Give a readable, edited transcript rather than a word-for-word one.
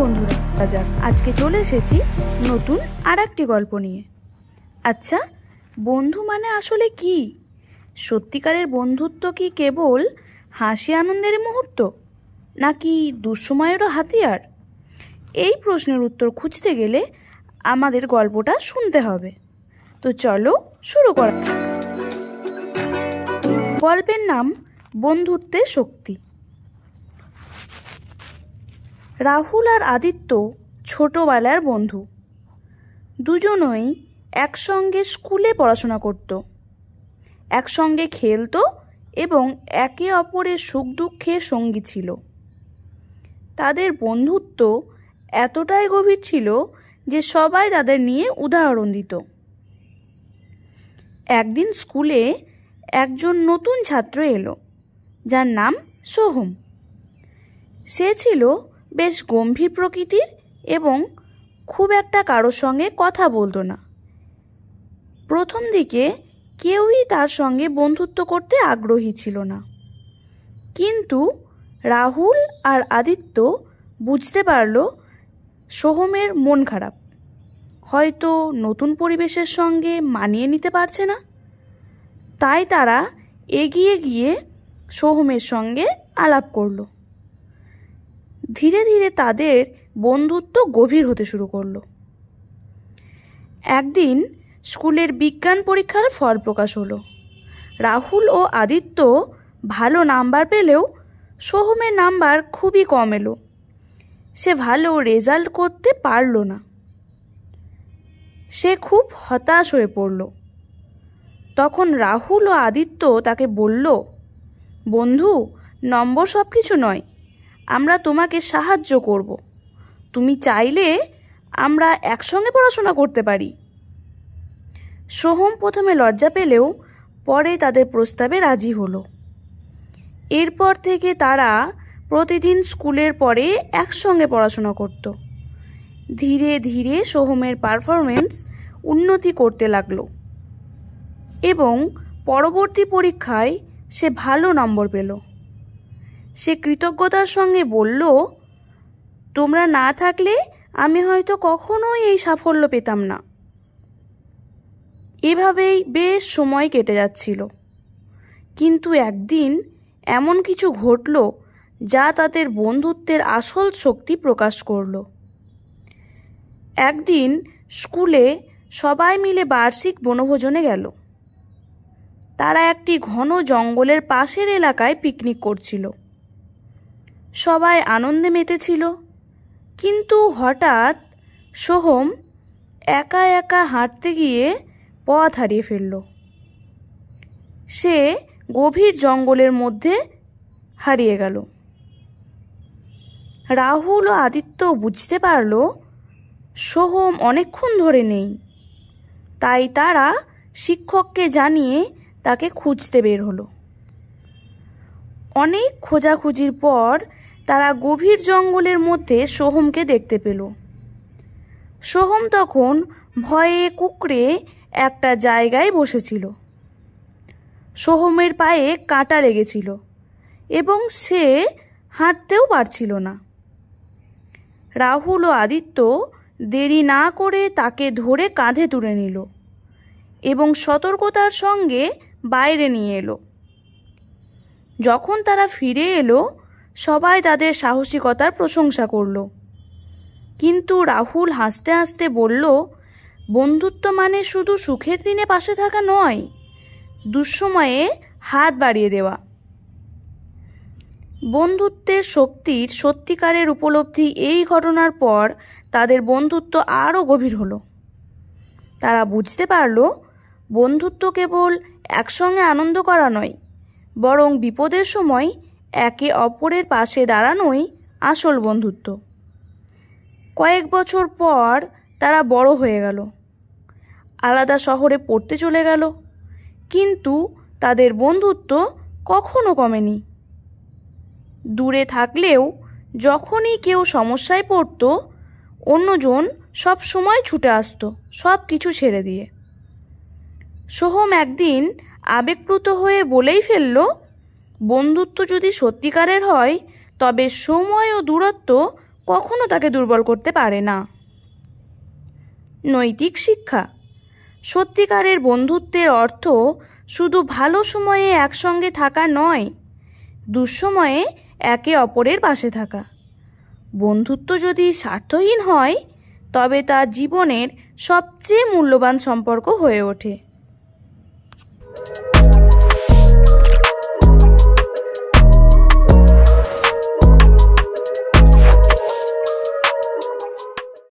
বন্ধুরা যাক, আজকে চলে এসেছি নতুন আর একটি গল্প নিয়ে। আচ্ছা, বন্ধু মানে আসলে কি? সত্যিকারের বন্ধুত্ব কি কেবল হাসি আনন্দের মুহূর্ত, নাকি দুঃসময়েরও হাতিয়ার? এই প্রশ্নের উত্তর খুঁজতে গেলে আমাদের গল্পটা শুনতে হবে। তো চলো শুরু করা যাক। গল্পের নাম বন্ধুত্বের শক্তি। রাহুল আর আদিত্য ছোটবেলার বন্ধু। দুজনই একসঙ্গে স্কুলে পড়াশোনা করত, একসঙ্গে খেলতো এবং একে অপরের সুখ দুঃখের সঙ্গী ছিল। তাদের বন্ধুত্ব এতটাই গভীর ছিল যে সবাই তাদের নিয়ে উদাহরণ দিত। একদিন স্কুলে একজন নতুন ছাত্র এলো, যার নাম সোহম। সে ছিল বেশ গম্ভীর প্রকৃতির এবং খুব একটা কারোর সঙ্গে কথা বলতো না। প্রথম দিকে কেউই তার সঙ্গে বন্ধুত্ব করতে আগ্রহী ছিল না, কিন্তু রাহুল আর আদিত্য বুঝতে পারল সোহমের মন খারাপ, হয়তো নতুন পরিবেশের সঙ্গে মানিয়ে নিতে পারছে না। তাই তারা এগিয়ে গিয়ে সোহমের সঙ্গে আলাপ করল। ধীরে ধীরে তাদের বন্ধুত্ব গভীর হতে শুরু করলো। একদিন স্কুলের বিজ্ঞান পরীক্ষার ফল প্রকাশ হলো। রাহুল ও আদিত্য ভালো নাম্বার পেলেও সোহমের নাম্বার খুবই কম এলো। সে ভালো রেজাল্ট করতে পারল না। সে খুব হতাশ হয়ে পড়ল। তখন রাহুল ও আদিত্য তাকে বলল, বন্ধু, নম্বর সব কিছু নয়, আমরা তোমাকে সাহায্য করব। তুমি চাইলে আমরা একসঙ্গে পড়াশোনা করতে পারি। সোহম প্রথমে লজ্জা পেলেও পরে তাদের প্রস্তাবে রাজি হলো। এরপর থেকে তারা প্রতিদিন স্কুলের পরে একসঙ্গে পড়াশোনা করত। ধীরে ধীরে সোহমের পারফরমেন্স উন্নতি করতে লাগলো এবং পরবর্তী পরীক্ষায় সে ভালো নম্বর পেল। সে কৃতজ্ঞতার সঙ্গে বলল, তোমরা না থাকলে আমি হয়তো কখনোই এই সাফল্য পেতাম না। এভাবেই বেশ সময় কেটে যাচ্ছিল, কিন্তু একদিন এমন কিছু ঘটল যা তাদের বন্ধুত্বের আসল শক্তি প্রকাশ করল। একদিন স্কুলে সবাই মিলে বার্ষিক বনভোজনে গেল। তারা একটি ঘন জঙ্গলের পাশের এলাকায় পিকনিক করছিল। সবাই আনন্দে মেতেছিল, কিন্তু হঠাৎ সোহম একা একা হাঁটতে গিয়ে পথ হারিয়ে ফেলল। সে গভীর জঙ্গলের মধ্যে হারিয়ে গেল। রাহুল ও আদিত্য বুঝতে পারল সোহম অনেকক্ষণ ধরে নেই। তাই তারা শিক্ষককে জানিয়ে তাকে খুঁজতে বের হলো। অনেক খোঁজাখুঁজির পর তারা গভীর জঙ্গলের মধ্যে সোহমকে দেখতে পেল। সোহম তখন ভয়ে কুঁকড়ে একটা জায়গায় বসেছিল। সোহমের পায়ে কাঁটা লেগেছিল এবং সে হাঁটতেও পারছিল না। রাহুল ও আদিত্য দেরি না করে তাকে ধরে কাঁধে তুলে নিল এবং সতর্কতার সঙ্গে বাইরে নিয়ে এলো। যখন তারা ফিরে এলো, সবাই তাদের সাহসিকতার প্রশংসা করল, কিন্তু রাহুল হাসতে হাসতে বলল, বন্ধুত্ব মানে শুধু সুখের দিনে পাশে থাকা নয়, দুঃসময়ে হাত বাড়িয়ে দেওয়া। বন্ধুত্বের শক্তির সত্যিকারের উপলব্ধি এই ঘটনার পর তাদের বন্ধুত্ব আরও গভীর হলো। তারা বুঝতে পারল বন্ধুত্ব কেবল একসঙ্গে আনন্দ করা নয়, বরং বিপদের সময় একে অপরের পাশে দাঁড়ানোই আসল বন্ধুত্ব। কয়েক বছর পর তারা বড় হয়ে গেল, আলাদা শহরে পড়তে চলে গেল, কিন্তু তাদের বন্ধুত্ব কখনো কমেনি। দূরে থাকলেও যখনই কেউ সমস্যায় পড়ত, অন্যজন সব সময় ছুটে আসতো সব কিছু ছেড়ে দিয়ে। সোহম একদিন আবেগপ্লুত হয়ে বলেই ফেলল, বন্ধুত্ব যদি সত্যিকারের হয় তবে সময় ও দূরত্ব কখনো তাকে দুর্বল করতে পারে না। নৈতিক শিক্ষা। সত্যিকারের বন্ধুত্বের অর্থ শুধু ভালো সময়ে একসঙ্গে থাকা নয়, দুঃসময়ে একে অপরের পাশে থাকা। বন্ধুত্ব যদি স্বার্থহীন হয় তবে তা জীবনের সবচেয়ে মূল্যবান সম্পর্ক হয়ে ওঠে।